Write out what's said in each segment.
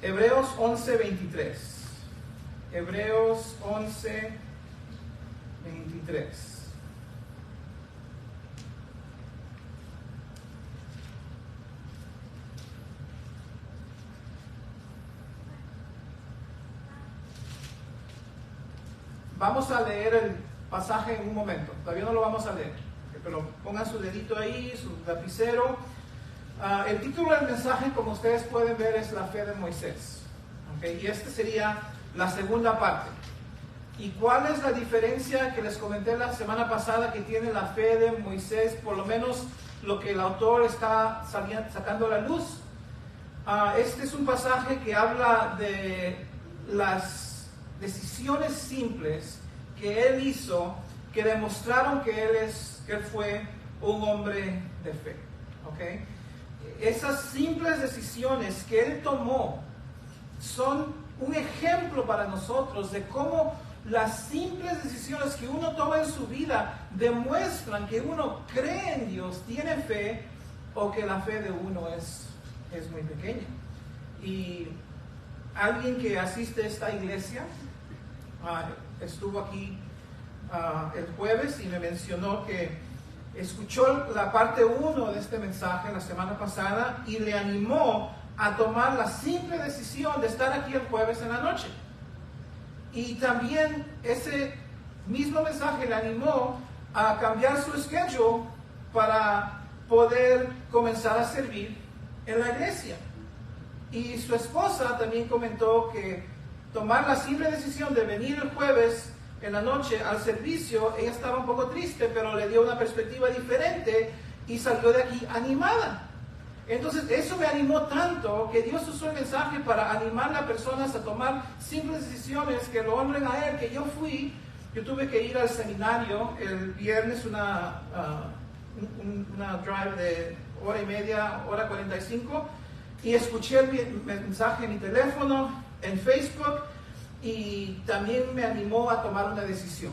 Hebreos 11:23. Hebreos 11:23. Vamos a leer el pasaje en un momento. Todavía no lo vamos a leer, pero pongan su dedito ahí, su lapicero. El título del mensaje, como ustedes pueden ver, es la fe de Moisés. Y esta sería la segunda parte. ¿Y cuál es la diferencia que les comenté la semana pasada que tiene la fe de Moisés? Por lo menos lo que el autor está sacando a la luz. Este es un pasaje que habla de las decisiones simples que él hizo, que demostraron que él fue un hombre de fe. Esas simples decisiones que él tomó son un ejemplo para nosotros de cómo las simples decisiones que uno toma en su vida demuestran que uno cree en Dios, tiene fe, o que la fe de uno es muy pequeña. Y alguien que asiste a esta iglesia estuvo aquí el jueves y me mencionó que escuchó la parte 1 de este mensaje la semana pasada y le animó a tomar la simple decisión de estar aquí el jueves en la noche. Y también ese mismo mensaje le animó a cambiar su schedule para poder comenzar a servir en la iglesia. Y su esposa también comentó que tomar la simple decisión de venir el jueves en la noche al servicio, ella estaba un poco triste, pero le dio una perspectiva diferente y salió de aquí animada. Entonces eso me animó tanto que Dios usó el mensaje para animar a personas a tomar simples decisiones que lo honren a Él, que yo tuve que ir al seminario el viernes, una drive de hora y media, hora 45, y escuché el mensaje en mi teléfono, en Facebook, y también me animó a tomar una decisión.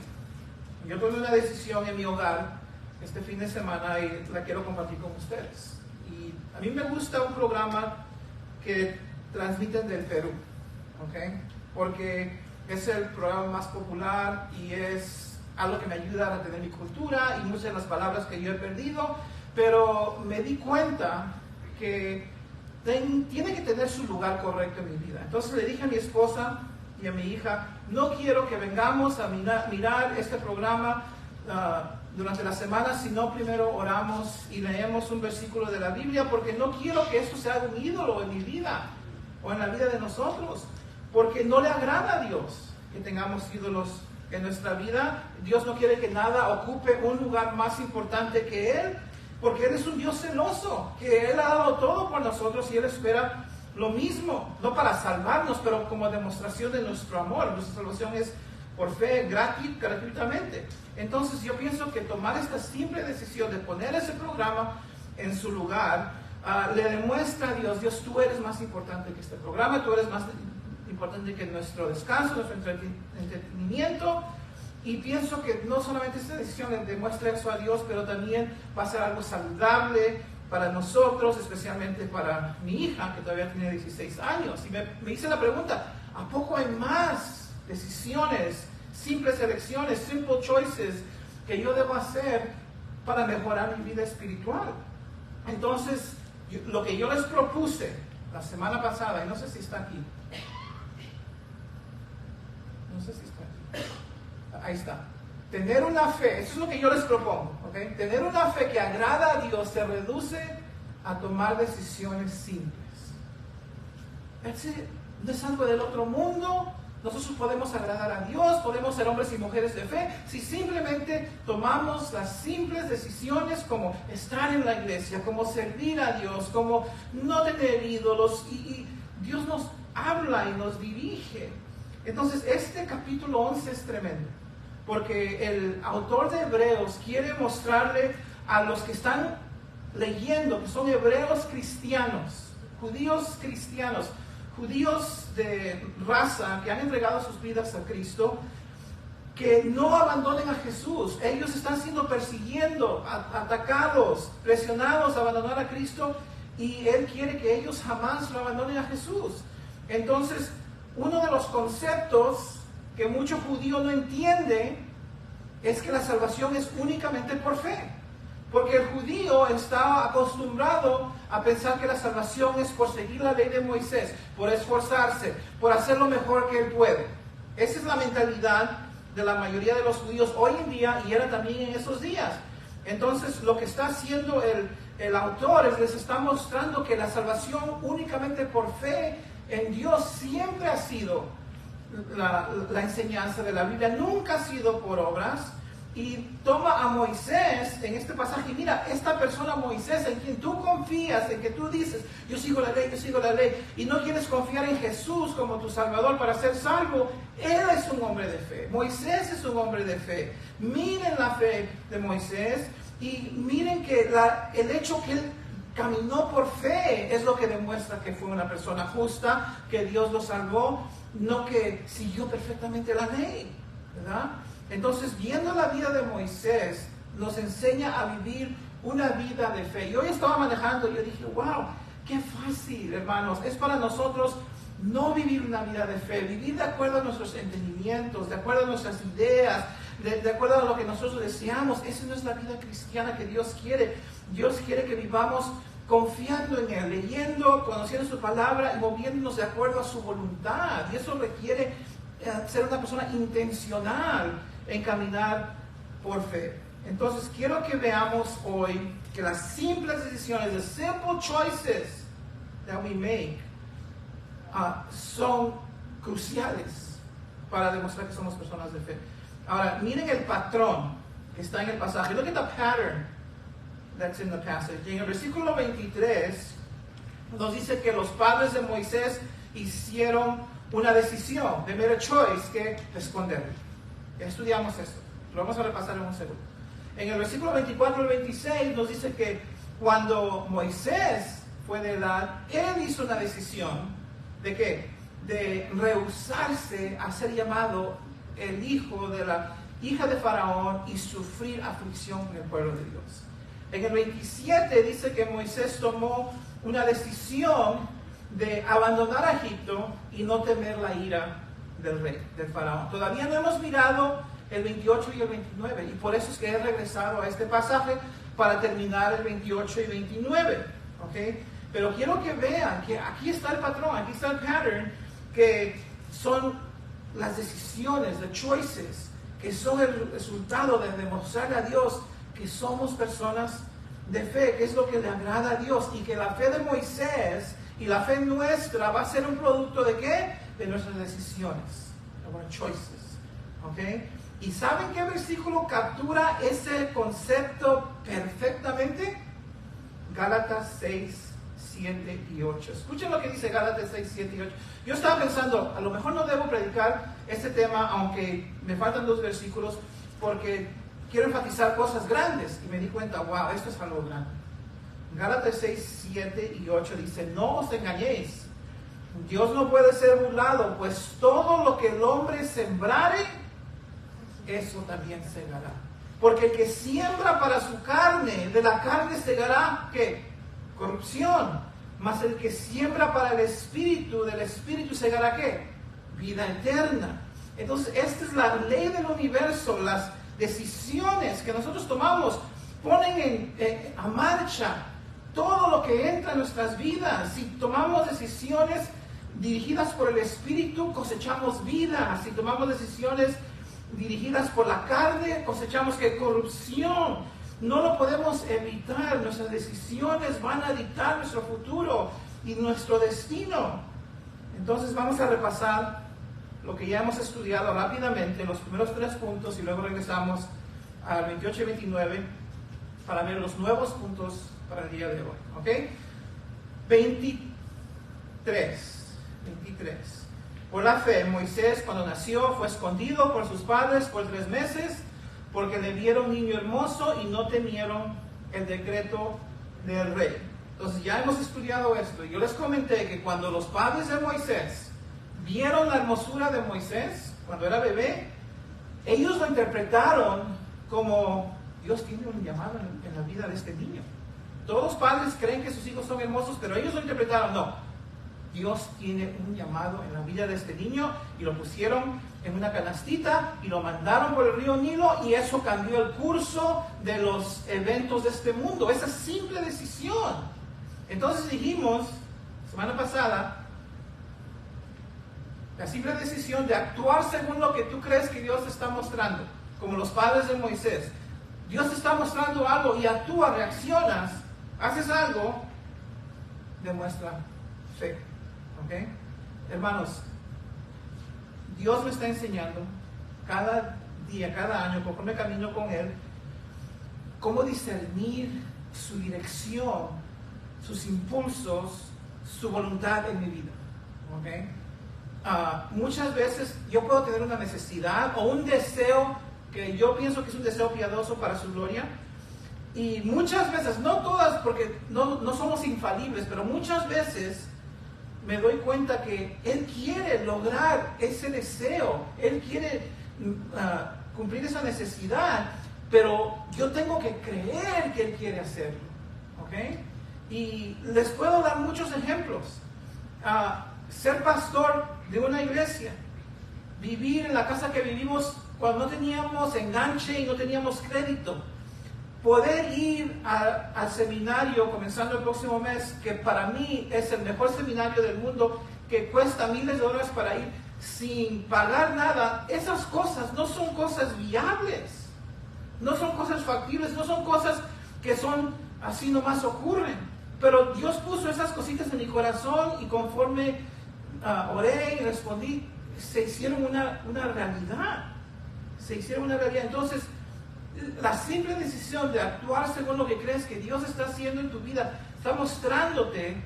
Yo tomé una decisión en mi hogar este fin de semana y la quiero compartir con ustedes. Y a mí me gusta un programa que transmiten del Perú, porque es el programa más popular y es algo que me ayuda a tener mi cultura y muchas de las palabras que yo he perdido, pero me di cuenta que tiene que tener su lugar correcto en mi vida. Entonces le dije a mi esposa y a mi hija, no quiero que vengamos a mirar este programa durante la semana, sino primero oramos y leemos un versículo de la Biblia, porque no quiero que esto sea un ídolo en mi vida o en la vida de nosotros, porque no le agrada a Dios que tengamos ídolos en nuestra vida. Dios no quiere que nada ocupe un lugar más importante que Él, porque Él es un Dios celoso, que Él ha dado todo por nosotros y Él espera lo mismo, no para salvarnos, pero como demostración de nuestro amor. Nuestra salvación es por fe, gratuitamente. Entonces yo pienso que tomar esta simple decisión de poner ese programa en su lugar, le demuestra a Dios, tú eres más importante que este programa, tú eres más importante que nuestro descanso, nuestro entretenimiento. Y pienso que no solamente esta decisión le demuestra eso a Dios, pero también va a ser algo saludable para nosotros, especialmente para mi hija, que todavía tiene 16 años. Y me hice la pregunta, ¿a poco hay más decisiones, simples elecciones, simple choices que yo debo hacer para mejorar mi vida espiritual? Entonces, lo que yo les propuse la semana pasada, y no sé si está aquí, ahí está. Tener una fe, eso es lo que yo les propongo, Tener una fe que agrada a Dios se reduce a tomar decisiones simples. No es algo del otro mundo. Nosotros podemos agradar a Dios, podemos ser hombres y mujeres de fe, si simplemente tomamos las simples decisiones como estar en la iglesia, como servir a Dios, como no tener ídolos, y Dios nos habla y nos dirige. Entonces este capítulo 11 es tremendo, porque el autor de Hebreos quiere mostrarle a los que están leyendo, que son hebreos cristianos, judíos cristianos, judíos de raza que han entregado sus vidas a Cristo, que no abandonen a Jesús. Ellos están siendo perseguidos, atacados, presionados a abandonar a Cristo, y Él quiere que ellos jamás lo abandonen a Jesús. Entonces, uno de los conceptos que mucho judío no entiende es que la salvación es únicamente por fe. Porque el judío está acostumbrado a pensar que la salvación es por seguir la ley de Moisés, por esforzarse, por hacer lo mejor que él puede. Esa es la mentalidad de la mayoría de los judíos hoy en día y era también en esos días. Entonces, lo que está haciendo el autor es les está mostrando que la salvación únicamente por fe en Dios siempre ha sido la enseñanza de la Biblia, nunca ha sido por obras. Y toma a Moisés en este pasaje, y mira, esta persona Moisés en quien tú confías, en que tú dices, yo sigo la ley, y no quieres confiar en Jesús como tu Salvador para ser salvo, él es un hombre de fe, Moisés es un hombre de fe. Miren la fe de Moisés, y miren que el hecho que él caminó por fe es lo que demuestra que fue una persona justa, que Dios lo salvó, no que siguió perfectamente la ley, ¿verdad? Entonces, viendo la vida de Moisés, nos enseña a vivir una vida de fe. Yo estaba manejando y yo dije, wow, qué fácil, hermanos. Es para nosotros no vivir una vida de fe, vivir de acuerdo a nuestros entendimientos, de acuerdo a nuestras ideas, de acuerdo a lo que nosotros deseamos. Esa no es la vida cristiana que Dios quiere. Dios quiere que vivamos confiando en Él, leyendo, conociendo su palabra y moviéndonos de acuerdo a su voluntad. Y eso requiere ser una persona intencional en caminar por fe. Entonces quiero que veamos hoy que las simples decisiones, the simple choices that we make, son cruciales para demostrar que somos personas de fe. Ahora, miren el patrón que está en el pasaje. Look at the pattern that's in the passage. Y en el versículo 23 nos dice que los padres de Moisés hicieron una decisión, they made a choice, que esconderlo. Ya estudiamos esto, lo vamos a repasar en un segundo. En el versículo 24 al 26 nos dice que cuando Moisés fue de edad, él hizo una decisión de ¿qué? De rehusarse a ser llamado el hijo de la hija de Faraón y sufrir aflicción con el pueblo de Dios. En el 27 dice que Moisés tomó una decisión de abandonar a Egipto y no temer la ira del rey, del faraón. Todavía no hemos mirado el 28 y el 29 y por eso es que he regresado a este pasaje para terminar el 28 y 29, ¿ok? Pero quiero que vean que aquí está el patrón, aquí está el pattern, que son las decisiones, the choices, que son el resultado de demostrarle a Dios que somos personas de fe, que es lo que le agrada a Dios, y que la fe de Moisés y la fe nuestra va a ser un producto de ¿qué? De nuestras decisiones, our choices, ¿ok? ¿Y saben qué versículo captura ese concepto perfectamente? Gálatas 6, 7 y 8. Escuchen lo que dice Gálatas 6, 7 y 8. Yo estaba pensando, a lo mejor no debo predicar este tema, aunque me faltan 2 versículos, porque quiero enfatizar cosas grandes. Y me di cuenta, wow, esto es algo grande. Gálatas 6, 7 y 8 dice, no os engañéis. Dios no puede ser burlado, pues todo lo que el hombre sembrare, eso también segará. Porque el que siembra para su carne, de la carne segará, ¿qué? Corrupción. Mas el que siembra para el espíritu, del espíritu segará, ¿qué? Vida eterna. Entonces, esta es la ley del universo. Las decisiones que nosotros tomamos ponen a marcha todo lo que entra en nuestras vidas. Si tomamos decisiones dirigidas por el espíritu, cosechamos vida. Si tomamos decisiones dirigidas por la carne, cosechamos ¿qué? Corrupción. No lo podemos evitar. Nuestras decisiones van a dictar nuestro futuro y nuestro destino. Entonces vamos a repasar lo que ya hemos estudiado rápidamente, los primeros 3 puntos, y luego regresamos al 28 y 29 para ver los nuevos puntos para el día de hoy. ¿Ok? 23. Por la fe, Moisés cuando nació fue escondido por sus padres por 3 meses, porque le vieron niño hermoso y no temieron el decreto del rey. Entonces ya hemos estudiado esto. Yo les comenté que cuando los padres de Moisés vieron la hermosura de Moisés, cuando era bebé, ellos lo interpretaron como Dios tiene un llamado en la vida de este niño. Todos los padres creen que sus hijos son hermosos, pero ellos lo interpretaron, no. Dios tiene un llamado en la vida de este niño, y lo pusieron en una canastita y lo mandaron por el río Nilo, y eso cambió el curso de los eventos de este mundo. Esa simple decisión. Entonces dijimos, semana pasada, la simple decisión de actuar según lo que tú crees que Dios te está mostrando, como los padres de Moisés. Dios te está mostrando algo y actúa, reaccionas, haces algo, demuestra fe. ¿Ok? Hermanos, Dios me está enseñando cada día, cada año, conforme camino con Él, cómo discernir su dirección, sus impulsos, su voluntad en mi vida. ¿Ok? Muchas veces yo puedo tener una necesidad o un deseo que yo pienso que es un deseo piadoso para su gloria, y muchas veces, no todas, porque no somos infalibles, pero muchas veces me doy cuenta que Él quiere lograr ese deseo, Él quiere cumplir esa necesidad, pero yo tengo que creer que Él quiere hacerlo. ¿Ok? Y les puedo dar muchos ejemplos. Ser pastor de una iglesia, vivir en la casa que vivimos cuando no teníamos enganche y no teníamos crédito, poder ir al seminario comenzando el próximo mes, que para mí es el mejor seminario del mundo, que cuesta miles de dólares para ir sin pagar nada. Esas cosas no son cosas viables, no son cosas factibles, no son cosas que son así nomás ocurren, pero Dios puso esas cositas en mi corazón, y conforme oré y respondí, se hicieron una realidad. Se hicieron una realidad. Entonces, la simple decisión de actuar según lo que crees que Dios está haciendo en tu vida, está mostrándote,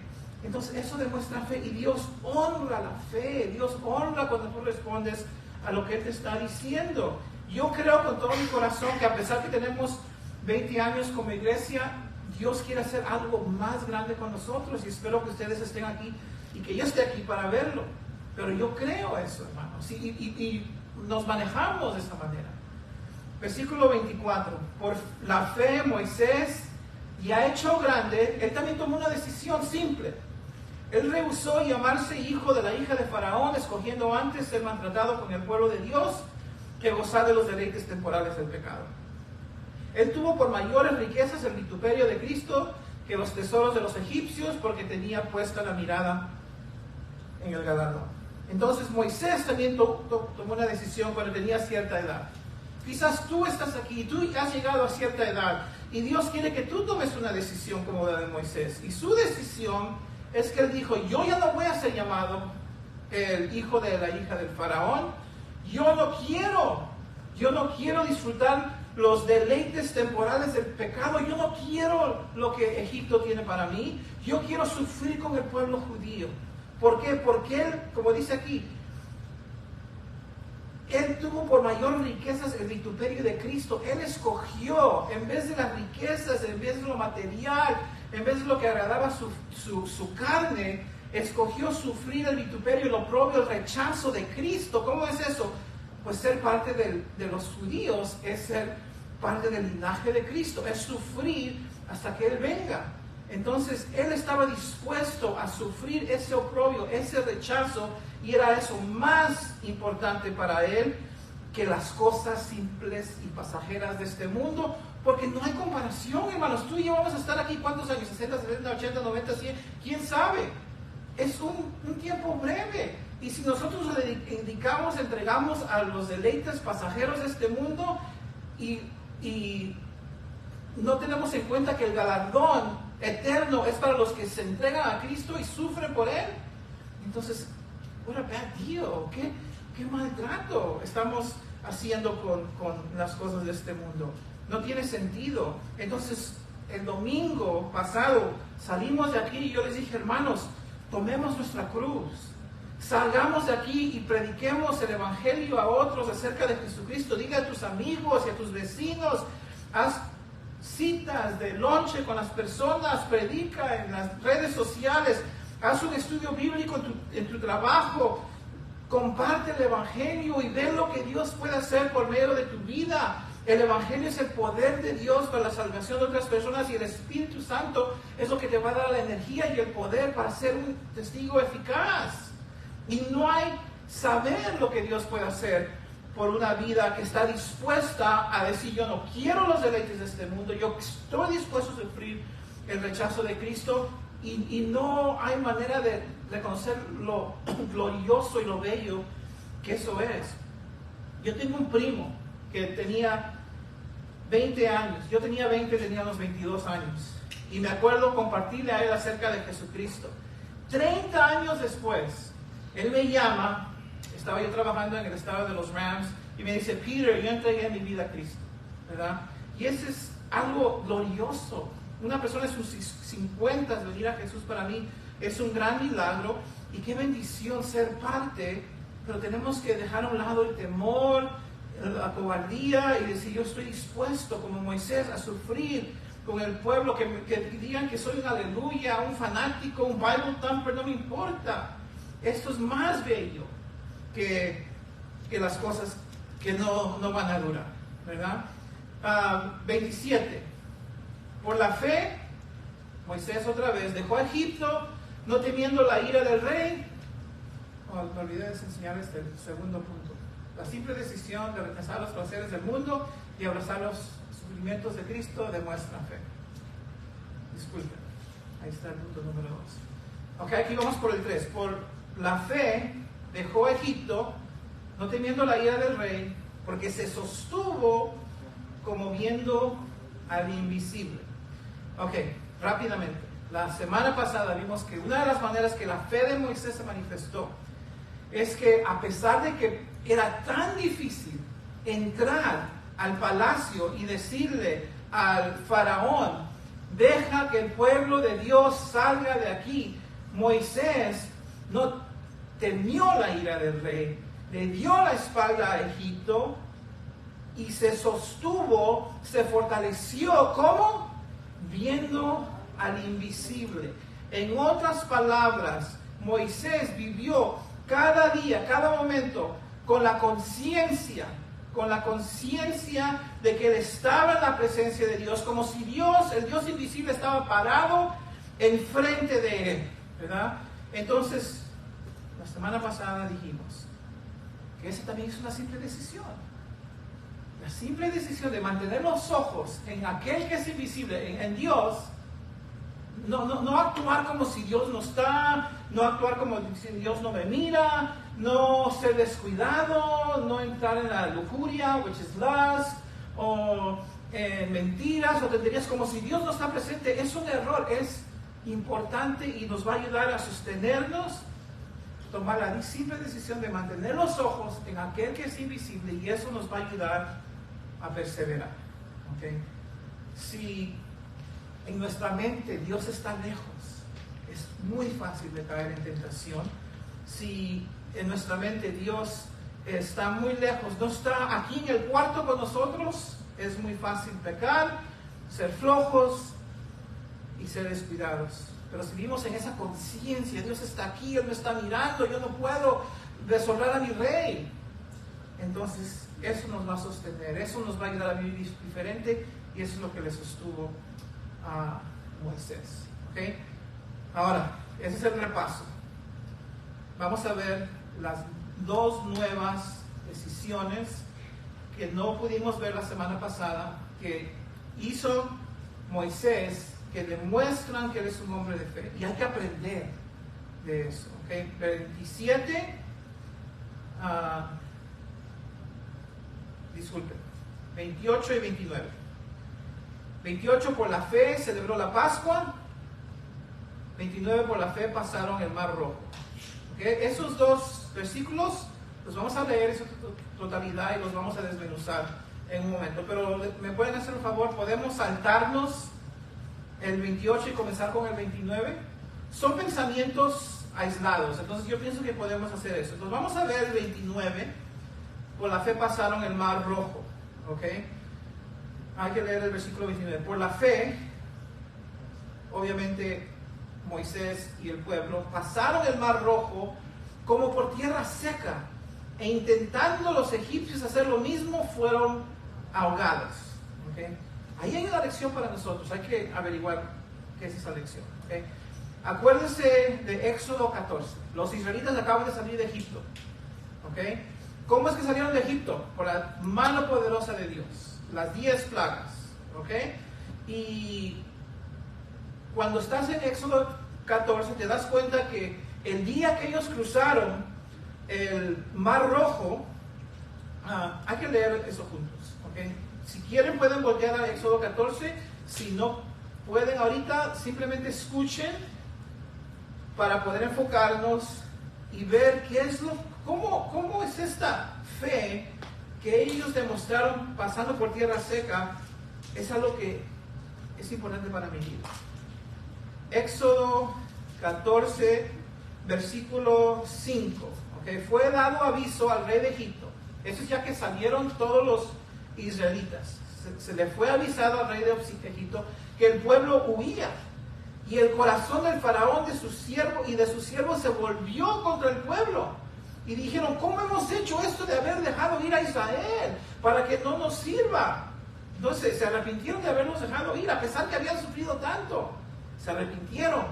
entonces eso demuestra fe, y Dios honra la fe. Dios honra cuando tú respondes a lo que Él te está diciendo. Yo creo con todo mi corazón que, a pesar que tenemos 20 años como iglesia, Dios quiere hacer algo más grande con nosotros, y espero que ustedes estén aquí y que yo esté aquí para verlo. Pero yo creo eso, hermanos, y nos manejamos de esa manera. Versículo 24. Por la fe Moisés, ya hecho grande, él también tomó una decisión simple. Él rehusó llamarse hijo de la hija de Faraón, escogiendo antes ser maltratado con el pueblo de Dios que gozar de los deleites temporales del pecado. Él tuvo por mayores riquezas el vituperio de Cristo que los tesoros de los egipcios, porque tenía puesta la mirada en el galardón. Entonces Moisés también tomó una decisión cuando tenía cierta edad. Quizás tú estás aquí, tú has llegado a cierta edad, y Dios quiere que tú tomes una decisión como la de Moisés. Y su decisión es que él dijo: yo ya no voy a ser llamado el hijo de la hija del faraón. Yo no quiero disfrutar los deleites temporales del pecado. Yo no quiero lo que Egipto tiene para mí. Yo quiero sufrir con el pueblo judío. ¿Por qué? Porque él, como dice aquí, él tuvo por mayor riquezas el vituperio de Cristo. Él escogió, en vez de las riquezas, en vez de lo material, en vez de lo que agradaba su carne, escogió sufrir el vituperio, el oprobio, el rechazo de Cristo. ¿Cómo es eso? Pues ser parte de los judíos es ser parte del linaje de Cristo, es sufrir hasta que Él venga. Entonces Él estaba dispuesto a sufrir ese oprobio, ese rechazo, y era eso más importante para Él que las cosas simples y pasajeras de este mundo, porque no hay comparación, hermanos. Tú y yo vamos a estar aquí, ¿cuántos años? 60, 70, 80, 90, 100, ¿quién sabe? Es un tiempo breve. Y si nosotros nos dedicamos, entregamos a los deleites pasajeros de este mundo, y no tenemos en cuenta que el galardón eterno es para los que se entregan a Cristo y sufren por Él, entonces, what a bad deal. ¿Qué maltrato estamos haciendo con las cosas de este mundo? No tiene sentido. Entonces, el domingo pasado salimos de aquí y yo les dije: hermanos, tomemos nuestra cruz, salgamos de aquí y prediquemos el evangelio a otros acerca de Jesucristo. Diga a tus amigos y a tus vecinos, haz citas de lonche con las personas, predica en las redes sociales, haz un estudio bíblico en tu trabajo, comparte el evangelio y ve lo que Dios puede hacer por medio de tu vida. El Evangelio es el poder de Dios para la salvación de otras personas y el Espíritu Santo es lo que te va a dar la energía y el poder para ser un testigo eficaz. Y no hay saber lo que Dios puede hacer por una vida que está dispuesta a decir: yo no quiero los deleites de este mundo, yo estoy dispuesto a sufrir el rechazo de Cristo, y no hay manera de reconocer lo glorioso y lo bello que eso es. Yo tengo un primo que tenía 20 años, yo tenía 20, tenía unos 22 años, y me acuerdo compartirle a él acerca de Jesucristo. 30 años después, él me llama, estaba yo trabajando en el estado de los Rams, y me dice: Peter, yo entregué mi vida a Cristo, ¿verdad? Y ese es algo glorioso. Una persona de sus 50 venir a Jesús, para mí es un gran milagro, y qué bendición ser parte, pero tenemos que dejar a un lado el temor, la cobardía, y decir: yo estoy dispuesto, como Moisés, a sufrir con el pueblo, que digan que soy un aleluya, un fanático, un Bible thumper, no me importa. Esto es más bello que las cosas que no van a durar, ¿verdad? 27. Por la fe, Moisés otra vez dejó a Egipto, no temiendo la ira del rey. Me olvidé de enseñarles el segundo punto. La simple decisión de rechazar los placeres del mundo y abrazar los sufrimientos de Cristo demuestra fe. Disculpen, ahí está el punto número 2. Ok, aquí vamos por el 3. Por la fe dejó a Egipto, no temiendo la ira del rey, porque se sostuvo como viendo al invisible. Ok, rápidamente. La semana pasada vimos que una de las maneras que la fe de Moisés se manifestó es que, a pesar de que era tan difícil entrar al palacio y decirle al faraón: deja que el pueblo de Dios salga de aquí, Moisés no temió la ira del rey, le dio la espalda a Egipto y se sostuvo, se fortaleció. ¿Cómo? Viendo al invisible. En otras palabras, Moisés vivió cada día, cada momento, con la conciencia de que él estaba en la presencia de Dios, como si Dios, el Dios invisible, estaba parado enfrente de él, ¿verdad? Entonces, la semana pasada dijimos que esa también es una simple decisión. La simple decisión de mantener los ojos en aquel que es invisible, en Dios. No actuar como si Dios no está, no actuar como si Dios no me mira, no ser descuidado, no entrar en la lujuria, which is lust, o mentiras o tonterías, como si Dios no está presente. Es un error. Es importante y nos va a ayudar a sostenernos, tomar la simple decisión de mantener los ojos en aquel que es invisible, y eso nos va a ayudar a perseverar. ¿Okay? Si en nuestra mente Dios está lejos, es muy fácil de caer en tentación. Si en nuestra mente Dios está muy lejos, no está aquí en el cuarto con nosotros, es muy fácil pecar, ser flojos y ser descuidados. Pero si vivimos en esa conciencia: Dios está aquí, Él me está mirando, yo no puedo deshonrar a mi rey, entonces eso nos va a sostener, eso nos va a ayudar a vivir diferente, y eso es lo que le sostuvo a Moisés. ¿Okay? Ahora, ese es el repaso. Vamos a ver las dos nuevas decisiones que no pudimos ver la semana pasada, que hizo Moisés, que demuestran que él es un hombre de fe, y hay que aprender de eso. ¿Okay? 27, disculpen, 28 y 29. 28, por la fe celebró la Pascua. 29, por la fe pasaron el Mar Rojo. ¿Okay? Esos dos versículos los vamos a leer en su totalidad y los vamos a desmenuzar en un momento. Pero me pueden hacer un favor, podemos saltarnos el 28 y comenzar con el 29. Son pensamientos aislados, entonces yo pienso que podemos hacer eso. Entonces vamos a ver el 29. Por la fe pasaron el Mar Rojo. ¿Ok? Hay que leer el versículo 29. Por la fe, obviamente, Moisés y el pueblo pasaron el Mar Rojo como por tierra seca, e intentando los egipcios hacer lo mismo, fueron ahogados. ¿Okay? Ahí hay una lección para nosotros, hay que averiguar qué es esa lección. ¿Okay? Acuérdense de Éxodo 14. Los israelitas acaban de salir de Egipto. ¿Okay? ¿Cómo es que salieron de Egipto? Por la mano poderosa de Dios. Las 10 plagas. ¿Okay? Y cuando estás en Éxodo 14 te das cuenta que el día que ellos cruzaron el Mar Rojo, hay que leer eso juntos. ¿Okay? Si quieren pueden volver a Éxodo 14. Si no pueden ahorita, simplemente escuchen para poder enfocarnos y ver cómo es esta fe que ellos demostraron pasando por tierra seca. Es algo que es importante para mi vida. Éxodo 14, versículo 5. ¿Okay? Fue dado aviso al rey de Egipto. Eso es ya que salieron todos los israelitas. Se le fue avisado al rey de Egipto que el pueblo huía. Y el corazón del faraón de su siervo se volvió contra el pueblo. Y dijeron, ¿cómo hemos hecho esto de haber dejado ir a Israel para que no nos sirva? Entonces se arrepintieron de habernos dejado ir, a pesar que habían sufrido tanto. Se arrepintieron.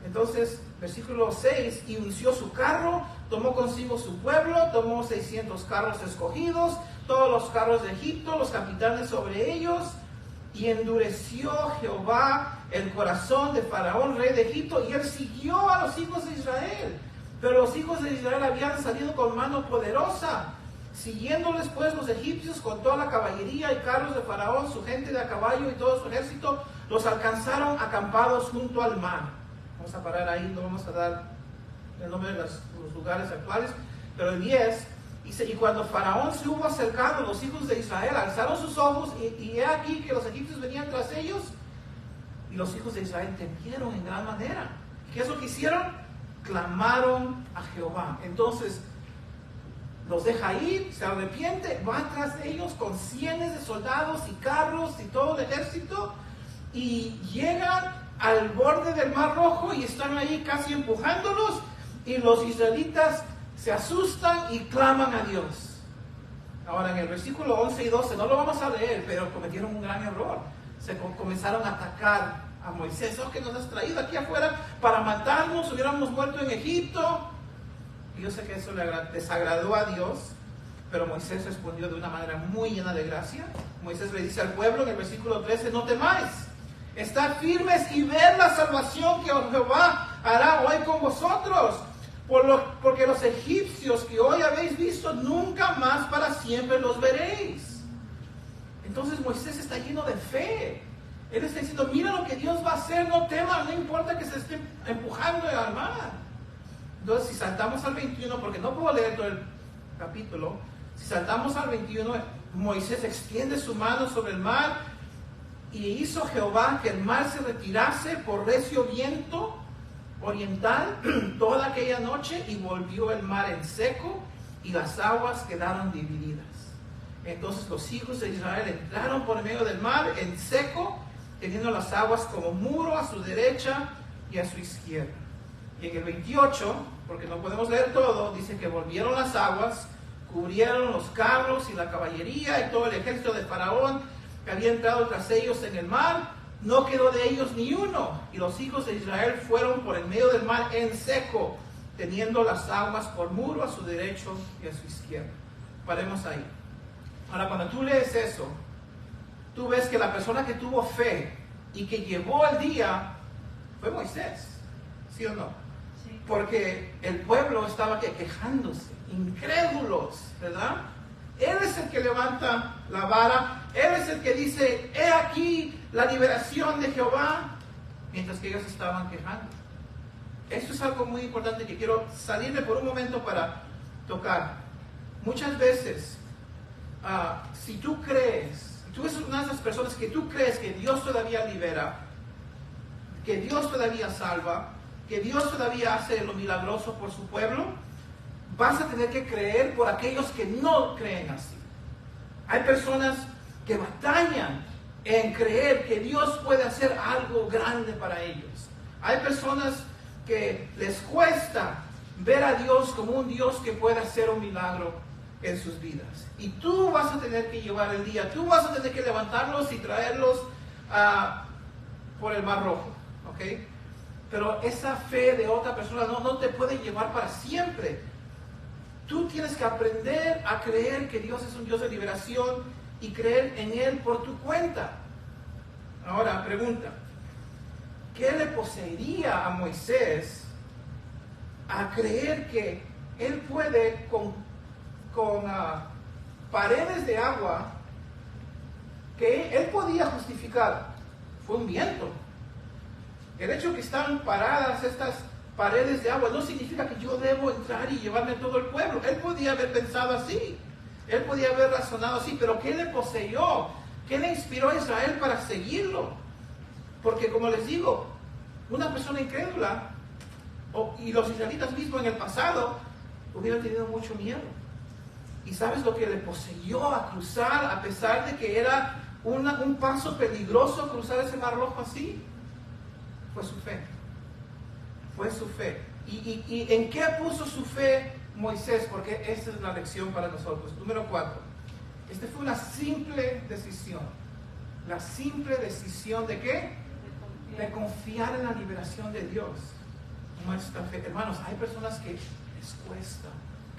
Entonces, versículo 6, y unció su carro, tomó consigo su pueblo, tomó 600 carros escogidos, todos los carros de Egipto, los capitanes sobre ellos, y endureció Jehová el corazón de Faraón, rey de Egipto, y él siguió a los hijos de Israel. Pero los hijos de Israel habían salido con mano poderosa, siguiéndoles pues los egipcios con toda la caballería y carros de Faraón, su gente de a caballo y todo su ejército, los alcanzaron acampados junto al mar. Vamos a parar ahí, no vamos a dar el nombre de los lugares actuales, pero el 10, y cuando Faraón se hubo acercado, los hijos de Israel alzaron sus ojos, y he aquí que los egipcios venían tras ellos, y los hijos de Israel temieron en gran manera. ¿Qué es lo que hicieron? Clamaron a Jehová. Entonces los deja ir, se arrepiente, va tras de ellos con cientos de soldados y carros y todo el ejército, y llegan al borde del Mar Rojo y están ahí casi empujándolos, y los israelitas se asustan y claman a Dios. Ahora en el versículo 11 y 12, no lo vamos a leer, pero cometieron un gran error. Comenzaron a atacar a Moisés. ¿Oh, que nos has traído aquí afuera para matarnos? Hubiéramos muerto en Egipto. Y yo sé que eso le desagradó a Dios, pero Moisés respondió de una manera muy llena de gracia. Moisés le dice al pueblo en el versículo 13, no temáis, estad firmes y ved la salvación que Jehová hará hoy con vosotros. Porque los egipcios que hoy habéis visto, nunca más para siempre los veréis. Entonces Moisés está lleno de fe. Él está diciendo, mira lo que Dios va a hacer, no temas, no importa que se esté empujando al mar. Entonces si saltamos al 21, porque no puedo leer todo el capítulo, si saltamos al 21, Moisés extiende su mano sobre el mar, y hizo Jehová que el mar se retirase por recio viento oriental toda aquella noche, y volvió el mar en seco, y las aguas quedaron divididas. Entonces los hijos de Israel entraron por medio del mar en seco, teniendo las aguas como muro a su derecha y a su izquierda. Y en el 28, porque no podemos leer todo, dice que volvieron las aguas, cubrieron los carros y la caballería y todo el ejército de Faraón que había entrado tras ellos en el mar. No quedó de ellos ni uno, y los hijos de Israel fueron por el medio del mar en seco, teniendo las aguas por muro a su derecho y a su izquierda. Paremos ahí. Ahora, cuando tú lees eso, tú ves que la persona que tuvo fe y que llevó el día fue Moisés, ¿sí o no? Sí. Porque el pueblo estaba quejándose, incrédulos, ¿verdad? Él es el que levanta la vara, él es el que dice, he aquí la liberación de Jehová, mientras que ellos estaban quejando. Esto es algo muy importante que quiero salirme por un momento para tocar. Muchas veces, si tú crees, tú eres una de esas personas que tú crees que Dios todavía libera, que Dios todavía salva, que Dios todavía hace lo milagroso por su pueblo, vas a tener que creer por aquellos que no creen así. Hay personas que batallan en creer que Dios puede hacer algo grande para ellos. Hay personas que les cuesta ver a Dios como un Dios que puede hacer un milagro en sus vidas. Y tú vas a tener que llevar el día, tú vas a tener que levantarlos y traerlos por el Mar Rojo, ¿ok? Pero esa fe de otra persona no te puede llevar para siempre. Tú tienes que aprender a creer que Dios es un Dios de liberación y creer en Él por tu cuenta. Ahora, pregunta, ¿qué le poseería a Moisés a creer que Él puede con paredes de agua que Él podía justificar? Fue un viento. El hecho que están paradas estas paredes de agua no significa que yo debo entrar y llevarme todo el pueblo. Él podía haber pensado así, él podía haber razonado así, pero ¿qué le poseyó? ¿Qué le inspiró a Israel para seguirlo? Porque como les digo, una persona incrédula, y los israelitas mismos en el pasado, hubieran tenido mucho miedo. ¿Y sabes lo que le poseyó a cruzar, a pesar de que era un paso peligroso cruzar ese Mar Rojo así? Fue su fe. Fue su fe. ¿Y en qué puso su fe Moisés? Porque esta es la lección para nosotros. Número 4. Esta fue una simple decisión. La simple decisión ¿de qué? De confiar en la liberación de Dios. Nuestra fe. Hermanos, hay personas que les cuesta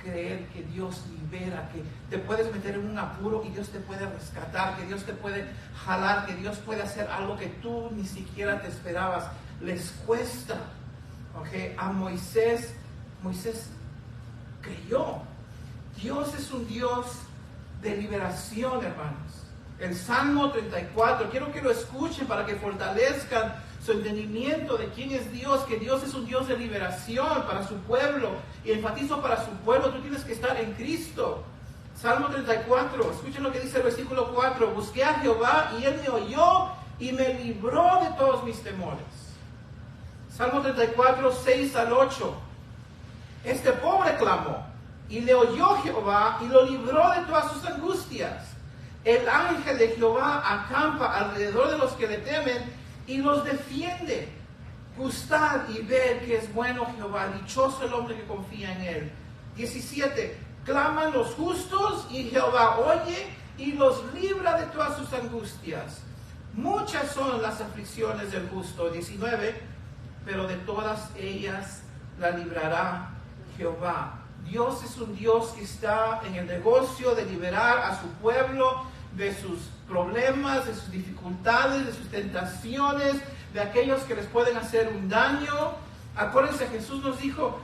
creer que Dios libera, que te puedes meter en un apuro y Dios te puede rescatar, que Dios te puede jalar, que Dios puede hacer algo que tú ni siquiera te esperabas. Les cuesta. Okay. A Moisés creyó. Dios es un Dios de liberación, hermanos. El Salmo 34, quiero que lo escuchen para que fortalezcan su entendimiento de quién es Dios, que Dios es un Dios de liberación para su pueblo. Y enfatizo para su pueblo, tú tienes que estar en Cristo. Salmo 34, escuchen lo que dice el versículo 4. Busqué a Jehová y Él me oyó y me libró de todos mis temores. Salmo 34, 6 al 8. Este pobre clamó y le oyó Jehová y lo libró de todas sus angustias. El ángel de Jehová acampa alrededor de los que le temen y los defiende. Gustad y ver que es bueno Jehová, dichoso el hombre que confía en él. 17. Claman los justos y Jehová oye y los libra de todas sus angustias. Muchas son las aflicciones del justo. 19. Pero de todas ellas la librará Jehová. Dios es un Dios que está en el negocio de liberar a su pueblo de sus problemas, de sus dificultades, de sus tentaciones, de aquellos que les pueden hacer un daño. Acuérdense, Jesús nos dijo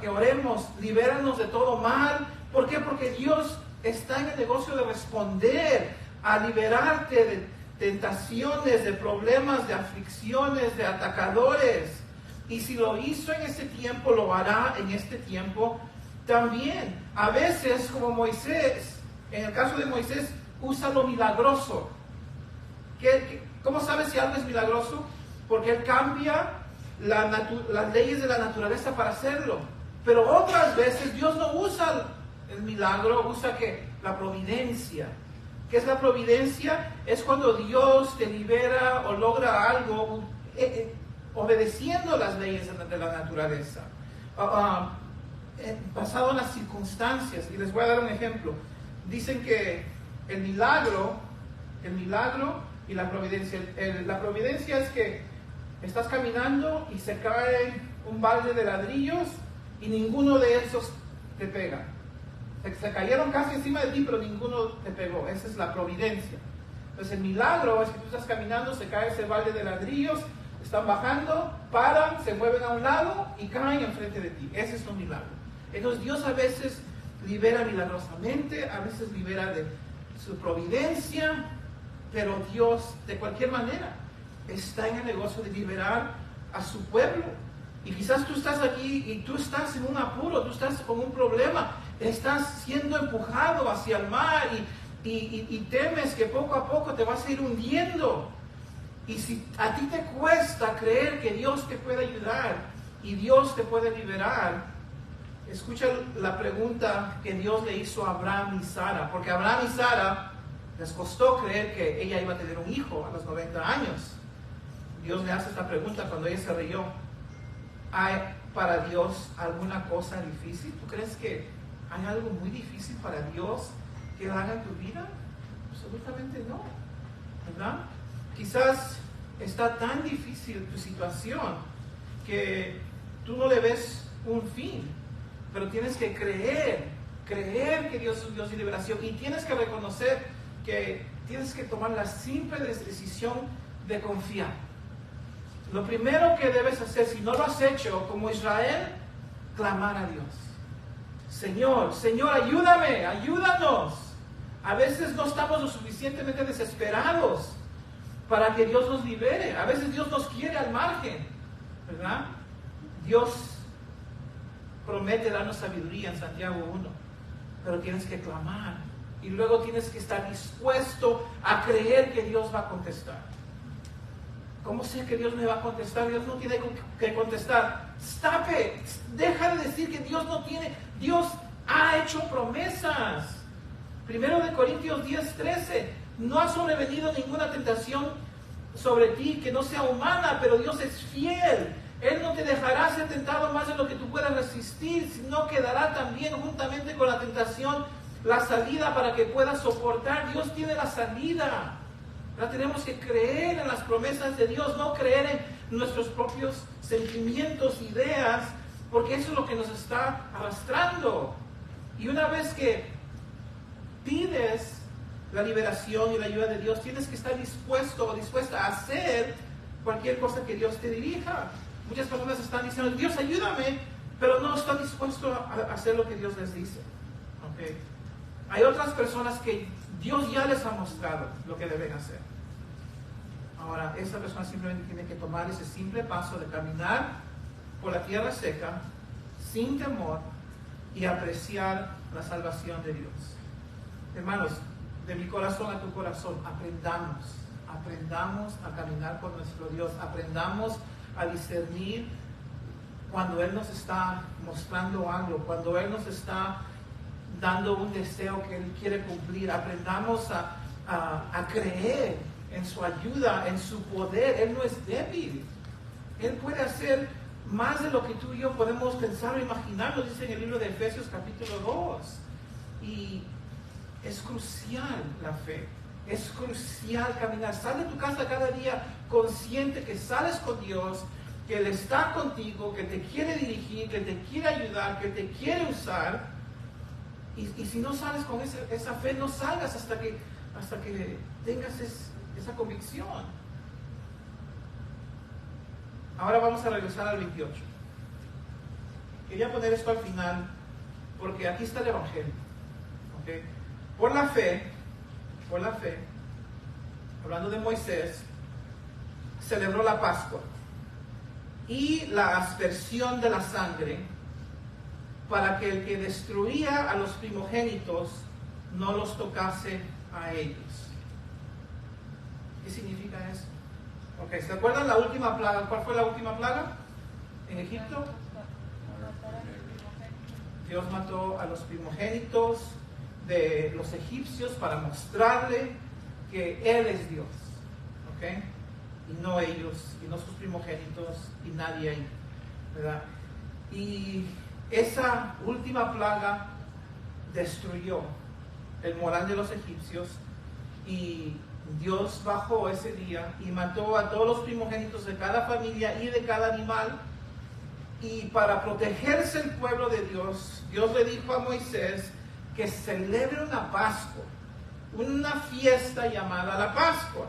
que oremos, libéranos de todo mal. ¿Por qué? Porque Dios está en el negocio de responder, a liberarte de tentaciones, de problemas, de aflicciones, de atacadores. Y si lo hizo en ese tiempo, lo hará en este tiempo también. A veces, como Moisés, en el caso de Moisés, usa lo milagroso. ¿Cómo sabes si algo es milagroso? Porque él cambia las leyes de la naturaleza para hacerlo. Pero otras veces Dios no usa el milagro, usa ¿qué? La providencia. ¿Qué es la providencia? Es cuando Dios te libera o logra algo obedeciendo las leyes de la naturaleza. Basado en las circunstancias. Y les voy a dar un ejemplo. Dicen que el milagro y la providencia. La providencia es que estás caminando y se cae un balde de ladrillos y ninguno de esos te pega. Se cayeron casi encima de ti, pero ninguno te pegó. Esa es la providencia. Entonces el milagro es que tú estás caminando, se cae ese balde de ladrillos, están bajando, paran, se mueven a un lado y caen enfrente de ti. Ese es un milagro. Entonces Dios a veces libera milagrosamente, a veces libera de su providencia, pero Dios de cualquier manera está en el negocio de liberar a su pueblo. Y quizás tú estás aquí y tú estás en un apuro, tú estás con un problema, estás siendo empujado hacia el mar y temes que poco a poco te vas a ir hundiendo. Y si a ti te cuesta creer que Dios te puede ayudar y Dios te puede liberar, escucha la pregunta que Dios le hizo a Abraham y Sara, porque a Abraham y Sara les costó creer que ella iba a tener un hijo a los 90 años. Dios le hace esta pregunta cuando ella se rió. ¿Hay para Dios alguna cosa difícil? ¿Tú crees que ¿Hay algo muy difícil para Dios que Él haga en tu vida? Absolutamente no, ¿verdad? Quizás está tan difícil tu situación que tú no le ves un fin, pero tienes que creer que Dios es un Dios de liberación, y tienes que reconocer que tienes que tomar la simple decisión de confiar. Lo primero que debes hacer, si no lo has hecho como Israel, clamar a Dios. Señor, ayúdame, ayúdanos. A veces no estamos lo suficientemente desesperados para que Dios nos libere. A veces Dios nos quiere al margen, ¿verdad? Dios promete darnos sabiduría en Santiago 1, pero tienes que clamar y luego tienes que estar dispuesto a creer que Dios va a contestar. ¿Cómo sé que Dios me va a contestar? Dios no tiene que contestar. Stop it. Deja de decir que Dios no tiene. Dios ha hecho promesas. 1 Corintios 10:13. No ha sobrevenido ninguna tentación sobre ti que no sea humana, pero Dios es fiel. Él no te dejará ser tentado más de lo que tú puedas resistir, sino que dará también juntamente con la tentación la salida para que puedas soportar. Dios tiene la salida. Ahora tenemos que creer en las promesas de Dios, no creer en nuestros propios sentimientos, ideas, porque eso es lo que nos está arrastrando. Y una vez que pides la liberación y la ayuda de Dios, tienes que estar dispuesto o dispuesta a hacer cualquier cosa que Dios te dirija. Muchas personas están diciendo, Dios ayúdame, pero no están dispuestos a hacer lo que Dios les dice. ¿Okay? Hay otras personas que Dios ya les ha mostrado lo que deben hacer. Ahora, esa persona simplemente tiene que tomar ese simple paso de caminar por la tierra seca, sin temor, y apreciar la salvación de Dios. Hermanos, de mi corazón a tu corazón, aprendamos a caminar con nuestro Dios, aprendamos a discernir cuando Él nos está mostrando algo, cuando Él nos está dando un deseo que Él quiere cumplir. Aprendamos a creer en su ayuda, en su poder. Él no es débil. Él puede hacer más de lo que tú y yo podemos pensar o imaginar, lo dice en el libro de Efesios capítulo 2. Y es crucial la fe. Es crucial caminar. Sal de tu casa cada día consciente que sales con Dios, que Él está contigo, que te quiere dirigir, que te quiere ayudar, que te quiere usar. Y si no sales con esa fe, no salgas hasta que tengas esa convicción. Ahora vamos a regresar al 28. Quería poner esto al final porque aquí está el Evangelio. ¿Okay? Por la fe, hablando de Moisés, celebró la Pascua y la aspersión de la sangre para que el que destruía a los primogénitos no los tocase a ellos. ¿Qué significa eso? Okay, ¿se acuerdan la última plaga? ¿Cuál fue la última plaga en Egipto? Dios mató a los primogénitos de los egipcios para mostrarle que Él es Dios, ¿ok? Y no ellos, y no sus primogénitos, y nadie ahí, ¿verdad? Y esa última plaga destruyó el moral de los egipcios, y Dios bajó ese día y mató a todos los primogénitos de cada familia y de cada animal. Y para protegerse el pueblo de Dios, Dios le dijo a Moisés que celebre una Pascua, una fiesta llamada la Pascua.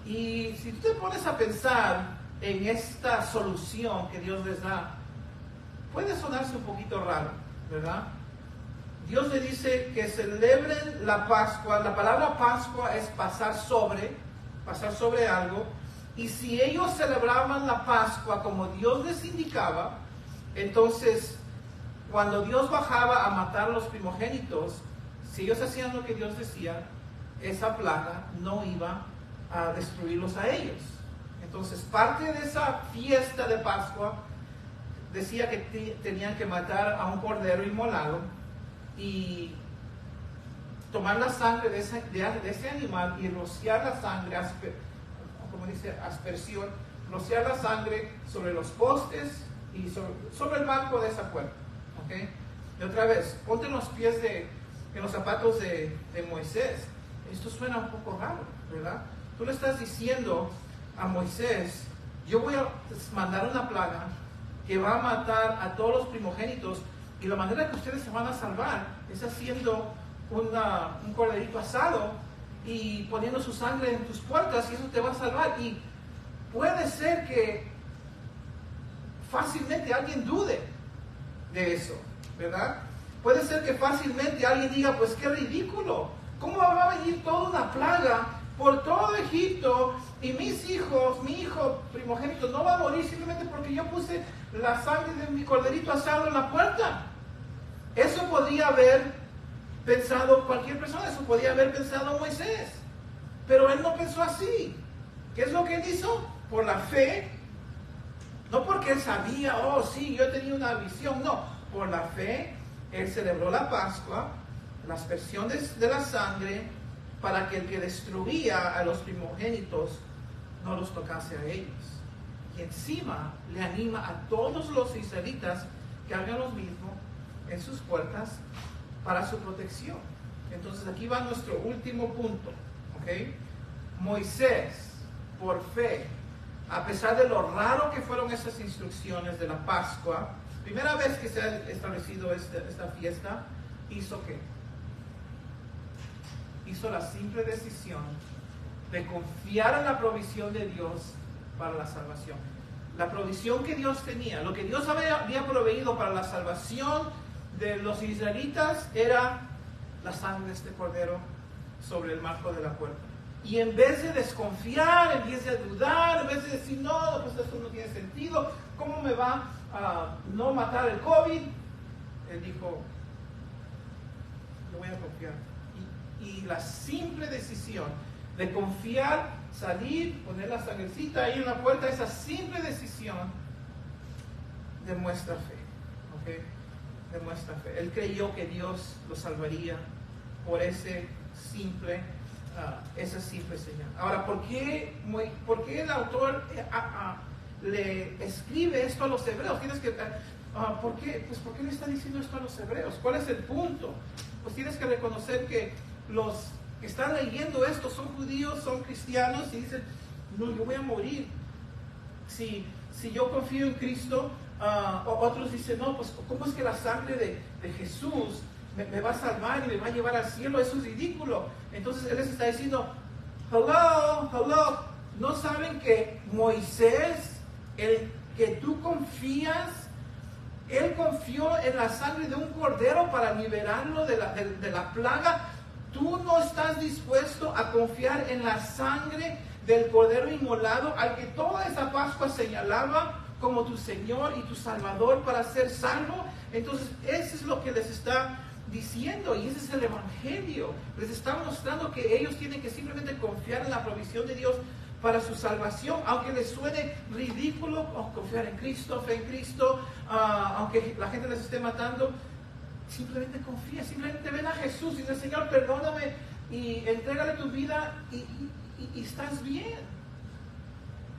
Y si tú te pones a pensar en esta solución que Dios les da, puede sonarse un poquito raro, ¿verdad? Dios le dice que celebren la Pascua. La palabra Pascua es pasar sobre algo. Y si ellos celebraban la Pascua como Dios les indicaba, entonces cuando Dios bajaba a matar a los primogénitos, si ellos hacían lo que Dios decía, esa plaga no iba a destruirlos a ellos. Entonces parte de esa fiesta de Pascua decía que tenían que matar a un cordero inmolado y tomar la sangre de ese animal y rociar la sangre, como dice, aspersión, rociar la sangre sobre los postes y sobre el marco de esa puerta. ¿Okay? Y otra vez, ponte en los pies en los zapatos de Moisés. Esto suena un poco raro, ¿verdad? Tú le estás diciendo a Moisés, yo voy a mandar una plaga que va a matar a todos los primogénitos, y la manera que ustedes se van a salvar es haciendo un corderito asado y poniendo su sangre en tus puertas, y eso te va a salvar. Y puede ser que fácilmente alguien dude de eso, ¿verdad? Puede ser que fácilmente alguien diga, pues qué ridículo, ¿cómo va a venir toda una plaga por todo Egipto y mis hijos, mi hijo primogénito no va a morir simplemente porque yo puse la sangre de mi corderito asado en la puerta? Eso podría haber pensado cualquier persona, eso podría haber pensado Moisés, pero él no pensó así. ¿Qué es lo que él hizo? Por la fe, no porque él sabía, oh sí, yo tenía una visión, no, por la fe, él celebró la Pascua, la aspersión de la sangre, para que el que destruía a los primogénitos no los tocase a ellos. Y encima le anima a todos los israelitas que hagan lo mismo en sus puertas para su protección. Entonces aquí va nuestro último punto, ¿ok? Moisés, por fe, a pesar de lo raro que fueron esas instrucciones de la Pascua, primera vez que se ha establecido esta fiesta, ¿hizo qué? Hizo la simple decisión de confiar en la provisión de Dios para la salvación. La provisión que Dios tenía, lo que Dios había proveído para la salvación de los israelitas era la sangre de este cordero sobre el marco de la puerta. Y en vez de desconfiar, en vez de dudar, en vez de decir, no, pues esto no tiene sentido, ¿cómo me va a no matar el COVID? Él dijo, lo voy a confiar. Y la simple decisión de confiar, salir, poner la sangrecita ahí en la puerta, esa simple decisión demuestra fe, ¿ok? Demuestra fe. Él creyó que Dios lo salvaría por esa simple señal. Ahora, ¿por qué el autor le escribe esto a los hebreos? ¿Por qué? Pues, ¿por qué le está diciendo esto a los hebreos? ¿Cuál es el punto? Pues tienes que reconocer que los que están leyendo esto son judíos, son cristianos, y dicen, no, yo voy a morir si yo confío en Cristo. Otros dicen, no, pues ¿cómo es que la sangre de Jesús me va a salvar y me va a llevar al cielo? Eso es ridículo. Entonces él les está diciendo, hello, ¿no saben que Moisés, el que tú confías, él confió en la sangre de un cordero para liberarlo de la plaga? ¿Tú no estás dispuesto a confiar en la sangre del cordero inmolado al que toda esa Pascua señalaba como tu Señor y tu Salvador para ser salvo? Entonces, eso es lo que les está diciendo, y ese es el Evangelio. Les está mostrando que ellos tienen que simplemente confiar en la provisión de Dios para su salvación, aunque les suene ridículo, confiar en Cristo, fe en Cristo, aunque la gente les esté matando. Simplemente confía, simplemente ven a Jesús y dice, Señor, perdóname, y entrégale tu vida y estás bien.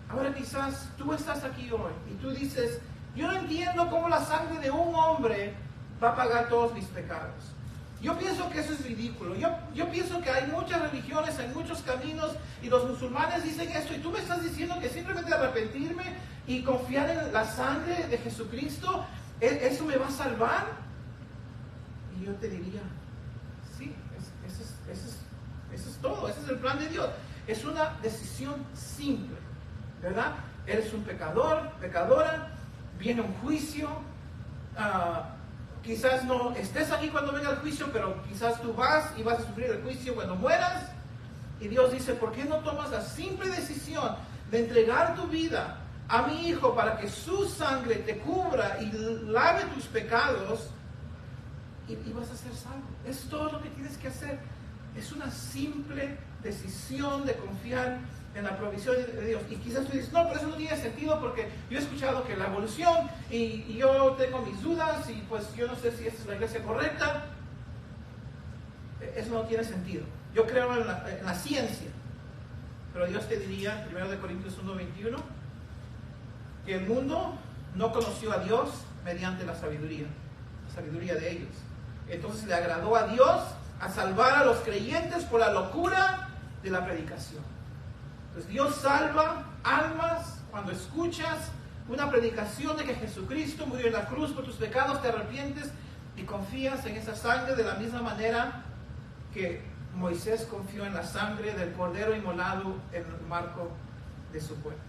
Ahora quizás tú estás aquí hoy y tú dices, yo no entiendo cómo la sangre de un hombre va a pagar todos mis pecados. Yo pienso que eso es ridículo. Yo pienso que hay muchas religiones, hay muchos caminos, y los musulmanes dicen esto, y tú me estás diciendo que simplemente arrepentirme y confiar en la sangre de Jesucristo, ¿eso me va a salvar? Y yo te diría, sí, eso es todo, ese es el plan de Dios. Es una decisión simple, ¿verdad? Eres un pecador, pecadora, viene un juicio, quizás no estés aquí cuando venga el juicio, pero quizás tú vas y vas a sufrir el juicio cuando mueras. Y Dios dice, ¿por qué no tomas la simple decisión de entregar tu vida a mi Hijo para que su sangre te cubra y lave tus pecados? Y vas a ser salvo. Es todo lo que tienes que hacer. Es una simple decisión de confiar en la provisión de Dios. Y quizás tú dices, no, pero eso no tiene sentido porque yo he escuchado que la evolución y yo tengo mis dudas y pues yo no sé si esta es la iglesia correcta. Eso no tiene sentido. Yo creo en la ciencia. Pero Dios te diría, 1 Corintios 1:21, que el mundo no conoció a Dios mediante la sabiduría, sabiduría de ellos. Entonces le agradó a Dios a salvar a los creyentes por la locura de la predicación. Entonces Dios salva almas cuando escuchas una predicación de que Jesucristo murió en la cruz por tus pecados, te arrepientes y confías en esa sangre de la misma manera que Moisés confió en la sangre del cordero inmolado en el marco de su cuerpo.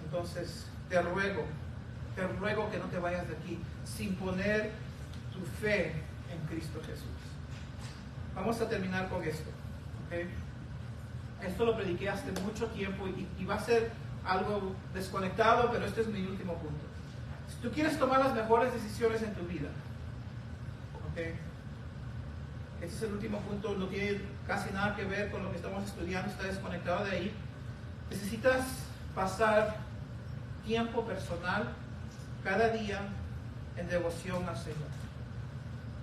Entonces te ruego que no te vayas de aquí sin poner tu fe en Cristo Jesús. Vamos a terminar con esto, ¿okay? Esto lo prediqué hace mucho tiempo y va a ser algo desconectado, pero este es mi último punto. Si tú quieres tomar las mejores decisiones en tu vida, ¿okay? Este es el último punto, no tiene casi nada que ver con lo que estamos estudiando, está desconectado de ahí. Necesitas pasar tiempo personal cada día en devoción al Señor.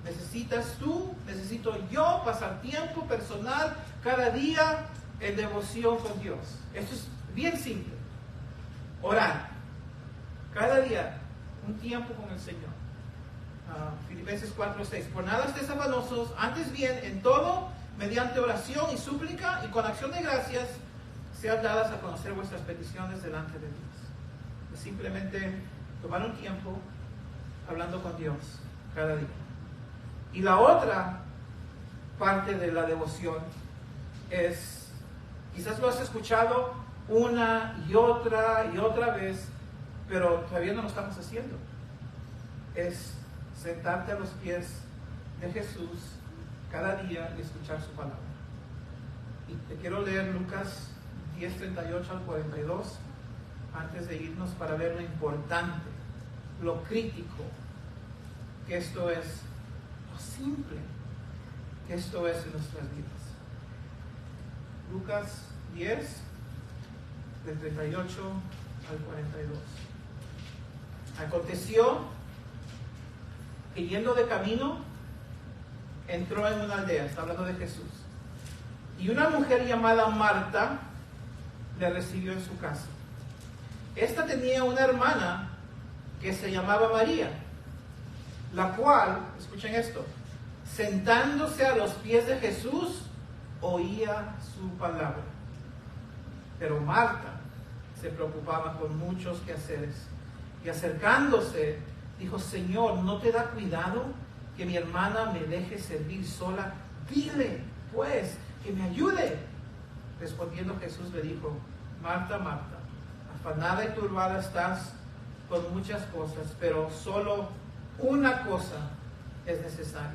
Necesito yo pasar tiempo personal cada día en devoción con Dios. Esto es bien simple. Orar. Cada día un tiempo con el Señor. Filipenses 4:6. Por nada estéis afanosos, antes bien en todo, mediante oración y súplica y con acción de gracias, sean dadas a conocer vuestras peticiones delante de Dios. Es simplemente tomar un tiempo hablando con Dios cada día. Y la otra parte de la devoción es, quizás lo has escuchado una y otra vez, pero todavía no lo estamos haciendo. Es sentarte a los pies de Jesús cada día y escuchar su palabra. Y te quiero leer Lucas 10:38 al 42 antes de irnos para ver lo importante, lo crítico que esto es, lo simple que esto es en nuestras vidas. Lucas 10, del 38 al 42. Aconteció que yendo de camino, entró en una aldea, está hablando de Jesús, y una mujer llamada Marta le recibió en su casa. Esta tenía una hermana que se llamaba María, la cual, escuchen esto, sentándose a los pies de Jesús, oía su palabra. Pero Marta se preocupaba con muchos quehaceres y acercándose dijo: Señor, ¿no te da cuidado que mi hermana me deje servir sola? Dile, pues, que me ayude. Respondiendo Jesús le dijo: Marta, Marta, afanada y turbada estás con muchas cosas, pero solo una cosa es necesaria.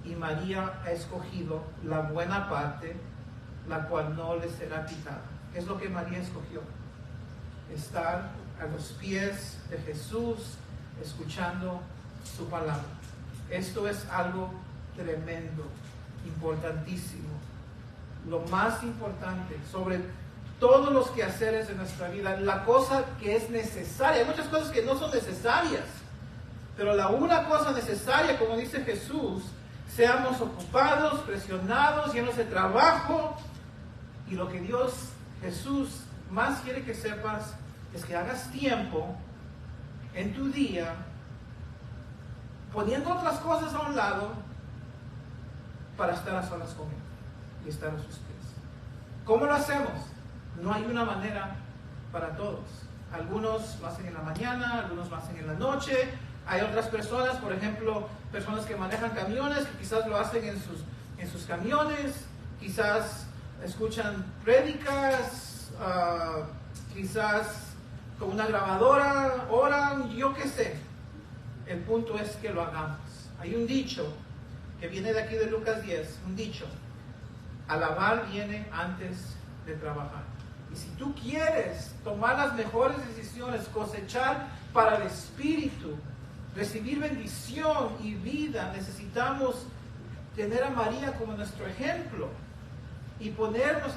Y María ha escogido la buena parte, la cual no le será quitada. ¿Qué es lo que María escogió? Estar a los pies de Jesús, escuchando su palabra. Esto es algo tremendo, importantísimo. Lo más importante sobre todos los quehaceres de nuestra vida, la cosa que es necesaria. Hay muchas cosas que no son necesarias, pero la una cosa necesaria, como dice Jesús, seamos ocupados, presionados, llenos de trabajo. Y lo que Jesús más quiere que sepas es que hagas tiempo en tu día, poniendo otras cosas a un lado, para estar a solas con Él y estar a sus pies. ¿Cómo lo hacemos? No hay una manera para todos. Algunos lo hacen en la mañana, algunos lo hacen en la noche. Hay otras personas, por ejemplo, personas que manejan camiones, que quizás lo hacen en sus camiones, quizás escuchan prédicas, quizás con una grabadora, oran, yo qué sé. El punto es que lo hagamos. Hay un dicho que viene de aquí de Lucas 10, un dicho: alabar viene antes de trabajar. Y si tú quieres tomar las mejores decisiones, cosechar para el Espíritu, recibir bendición y vida, necesitamos tener a María como nuestro ejemplo y ponernos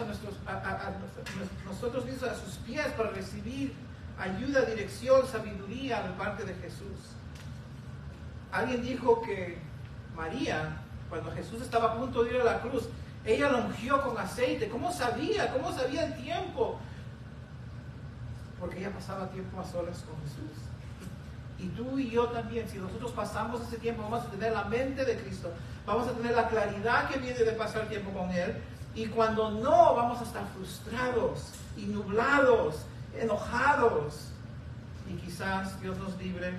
nosotros mismos a sus pies para recibir ayuda, dirección, sabiduría de parte de Jesús. Alguien dijo que María, cuando Jesús estaba a punto de ir a la cruz, ella lo ungió con aceite. ¿Cómo sabía? ¿Cómo sabía el tiempo? Porque ella pasaba tiempo a solas con Jesús. Y tú y yo también, si nosotros pasamos ese tiempo, vamos a tener la mente de Cristo, vamos a tener la claridad que viene de pasar tiempo con Él. Y cuando no, vamos a estar frustrados y nublados, enojados. Y quizás Dios nos libre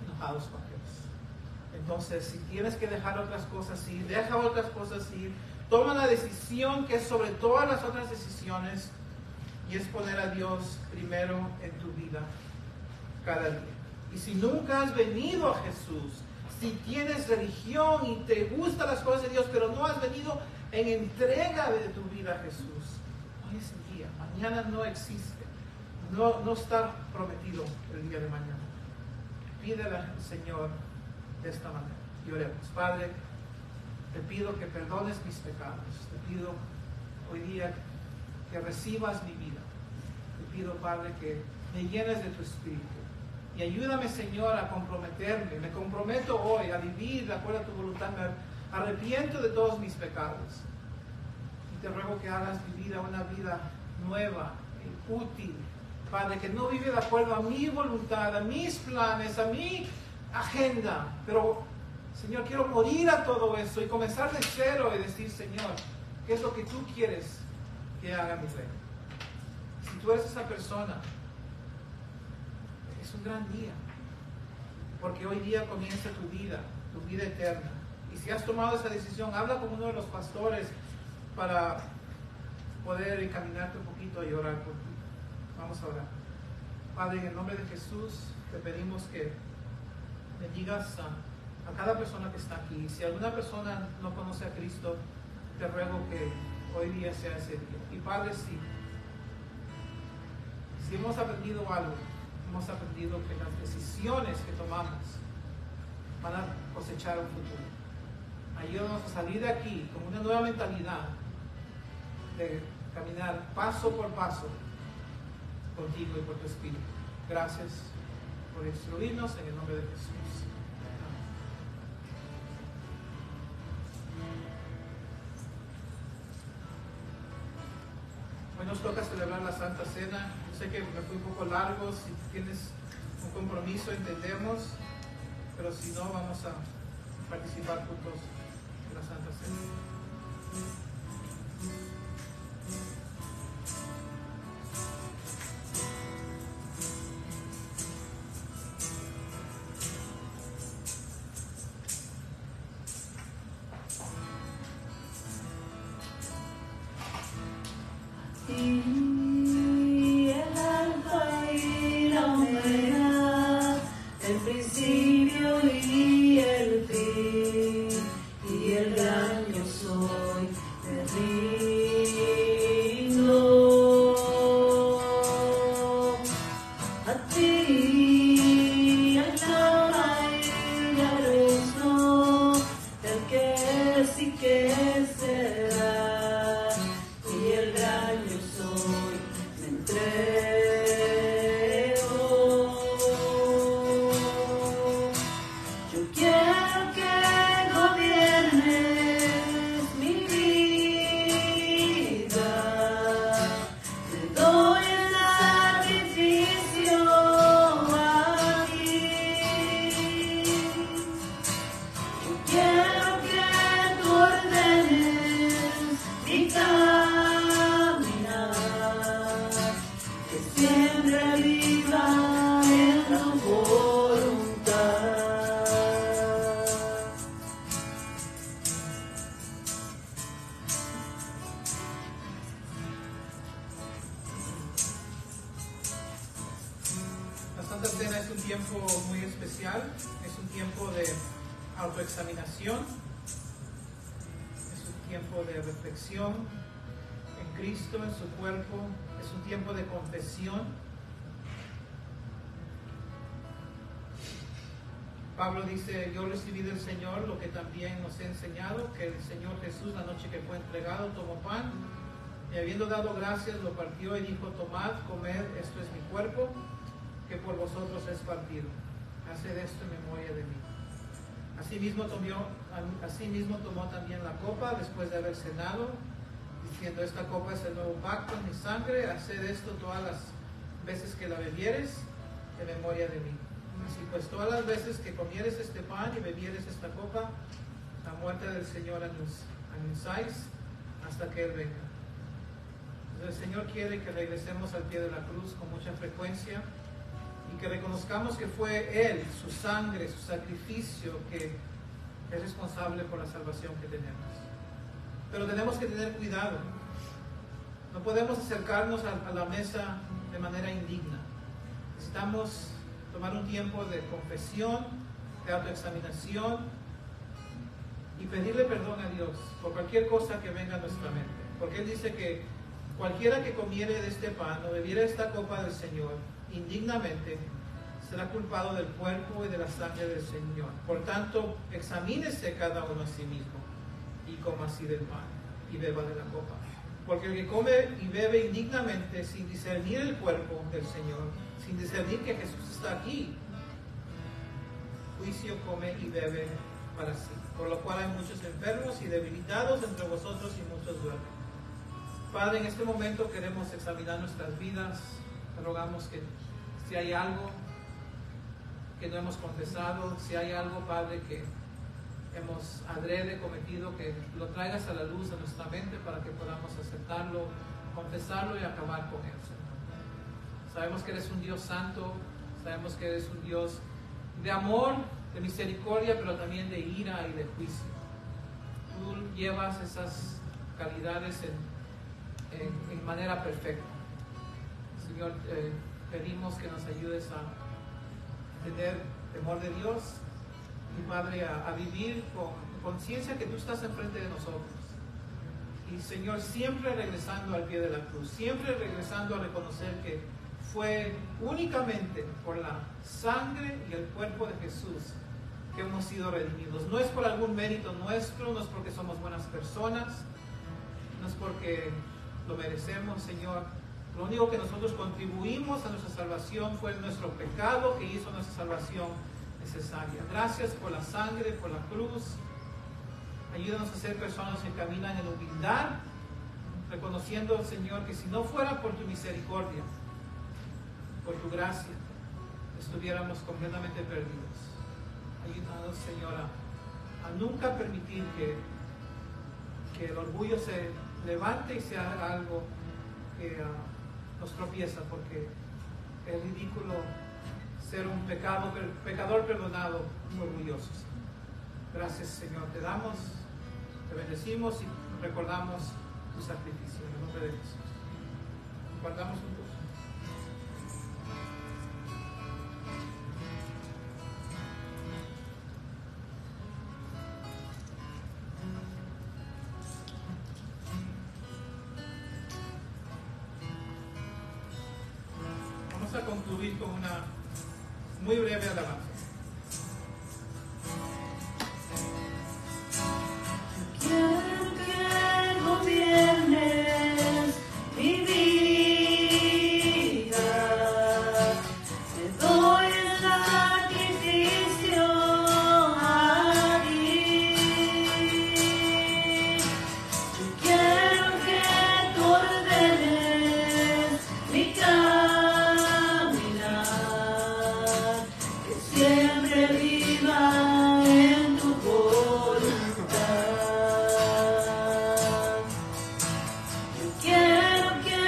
enojados con Dios. Entonces, si tienes que dejar otras cosas ir, deja otras cosas ir. Toma una decisión que es sobre todas las otras decisiones, y es poner a Dios primero en tu vida cada día. Y si nunca has venido a Jesús, si tienes religión y te gustan las cosas de Dios, pero no has venido en entrega de tu vida a Jesús, hoy es el día. Mañana no existe. No está prometido el día de mañana. Pídele al Señor de esta manera. Y oremos. Padre, te pido que perdones mis pecados. Te pido hoy día que recibas mi vida. Te pido, Padre, que me llenes de tu Espíritu. Y ayúdame, Señor, a comprometerme. Me comprometo hoy a vivir de acuerdo a tu voluntad. Me arrepiento de todos mis pecados. Y te ruego que hagas mi vida una vida nueva, útil. Padre, que no vive de acuerdo a mi voluntad, a mis planes, a mi agenda. Pero, Señor, quiero morir a todo eso y comenzar de cero y decir, Señor, ¿qué es lo que tú quieres que haga mi rey? Si tú eres esa persona, es un gran día, porque hoy día comienza tu vida eterna. Y si has tomado esa decisión, habla con uno de los pastores para poder encaminarte un poquito y orar por ti. Vamos a orar. Padre, en el nombre de Jesús, te pedimos que bendigas a cada persona que está aquí. Si alguna persona no conoce a Cristo, te ruego que hoy día sea ese día. Y Padre, si hemos aprendido algo, hemos aprendido que las decisiones que tomamos van a cosechar un futuro. Ayúdanos a salir de aquí con una nueva mentalidad de caminar paso por paso contigo y por tu Espíritu. Gracias por instruirnos en el nombre de Jesús. Hoy nos toca celebrar la Santa Cena. Yo sé que me fui un poco largo. Si tienes un compromiso, entendemos. Pero si no, vamos a participar juntos en la Santa Cena. Y el alfa y la omega, el principio y el fin, y el gran yo soy, me rindo a ti, el alfa y el resto, el que es y que será. Es un tiempo muy especial, es un tiempo de autoexaminación, es un tiempo de reflexión en Cristo, en su cuerpo, es un tiempo de confesión. Pablo dice, yo recibí del Señor lo que también nos he enseñado, que el Señor Jesús, la noche que fue entregado, tomó pan y habiendo dado gracias, lo partió y dijo, tomad, comed, esto es mi cuerpo, que por vosotros es partido. Haced esto en memoria de mí. Asimismo tomó también la copa después de haber cenado, diciendo, esta copa es el nuevo pacto en mi sangre, haced esto todas las veces que la bebieres en memoria de mí. Así pues, todas las veces que comieres este pan y bebieres esta copa, la muerte del Señor anunciáis hasta que Él venga. Entonces, el Señor quiere que regresemos al pie de la cruz con mucha frecuencia y que reconozcamos que fue Él, su sangre, su sacrificio, que es responsable por la salvación que tenemos. Pero tenemos que tener cuidado. No podemos acercarnos a la mesa de manera indigna. Necesitamos tomar un tiempo de confesión, de autoexaminación y pedirle perdón a Dios por cualquier cosa que venga a nuestra mente. Porque Él dice que cualquiera que comiere de este pan o bebiere esta copa del Señor indignamente será culpado del cuerpo y de la sangre del Señor. Por tanto, examínese cada uno a sí mismo y coma así del pan y beba de la copa. Porque el que come y bebe indignamente sin discernir el cuerpo del Señor, sin discernir que Jesús está aquí, juicio come y bebe para sí. Por lo cual hay muchos enfermos y debilitados entre vosotros y muchos duermen. Padre, en este momento queremos examinar nuestras vidas. Te rogamos que si hay algo que no hemos confesado, si hay algo, Padre, que hemos adrede cometido, que lo traigas a la luz de nuestra mente para que podamos aceptarlo, confesarlo y acabar con él, Señor. Sabemos que eres un Dios santo, sabemos que eres un Dios de amor, de misericordia, pero también de ira y de juicio. Tú llevas esas calidades en manera perfecta. Señor, pedimos que nos ayudes a tener temor de Dios y, Padre, a vivir con conciencia que tú estás enfrente de nosotros. Y, Señor, siempre regresando al pie de la cruz, siempre regresando a reconocer que fue únicamente por la sangre y el cuerpo de Jesús que hemos sido redimidos. No es por algún mérito nuestro, no es porque somos buenas personas, no es porque lo merecemos, Señor. Lo único que nosotros contribuimos a nuestra salvación fue nuestro pecado que hizo nuestra salvación necesaria. Gracias por la sangre, por la cruz. Ayúdanos a ser personas que caminan en humildad, reconociendo, Señor, que si no fuera por tu misericordia, por tu gracia, estuviéramos completamente perdidos. Ayúdanos, Señor, a nunca permitir que el orgullo se levante y sea algo que nos tropieza, porque es ridículo ser un pecador perdonado y orgulloso. Gracias, Señor, te damos, te bendecimos y recordamos tu sacrificio en el nombre de Jesús. Guardamos un poco. Vamos a concluir con una muy breve alabanza. Quiero que gobiernes mi vida, te doy el sacrificio a ti. Yo quiero que tú ordenes mi caminar, que siempre viva en tu voluntad. Yo quiero que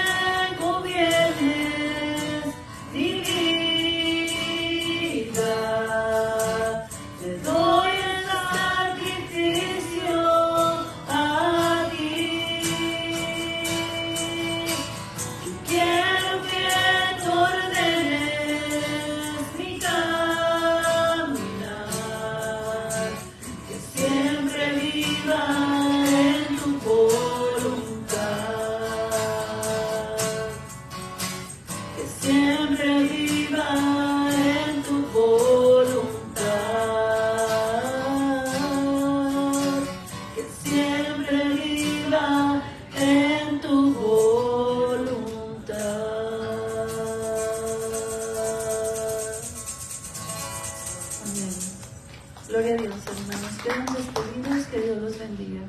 gobiernes mi vida, te doy el sacrificio a ti. Yo quiero que tú ordenes mi caminar, que siempre viva en tu voluntad, que siempre viva en tu voluntad, que siempre viva en tu voluntad. Amén. Gloria a Dios, hermanos. Quedan despedidos, que Dios los bendiga.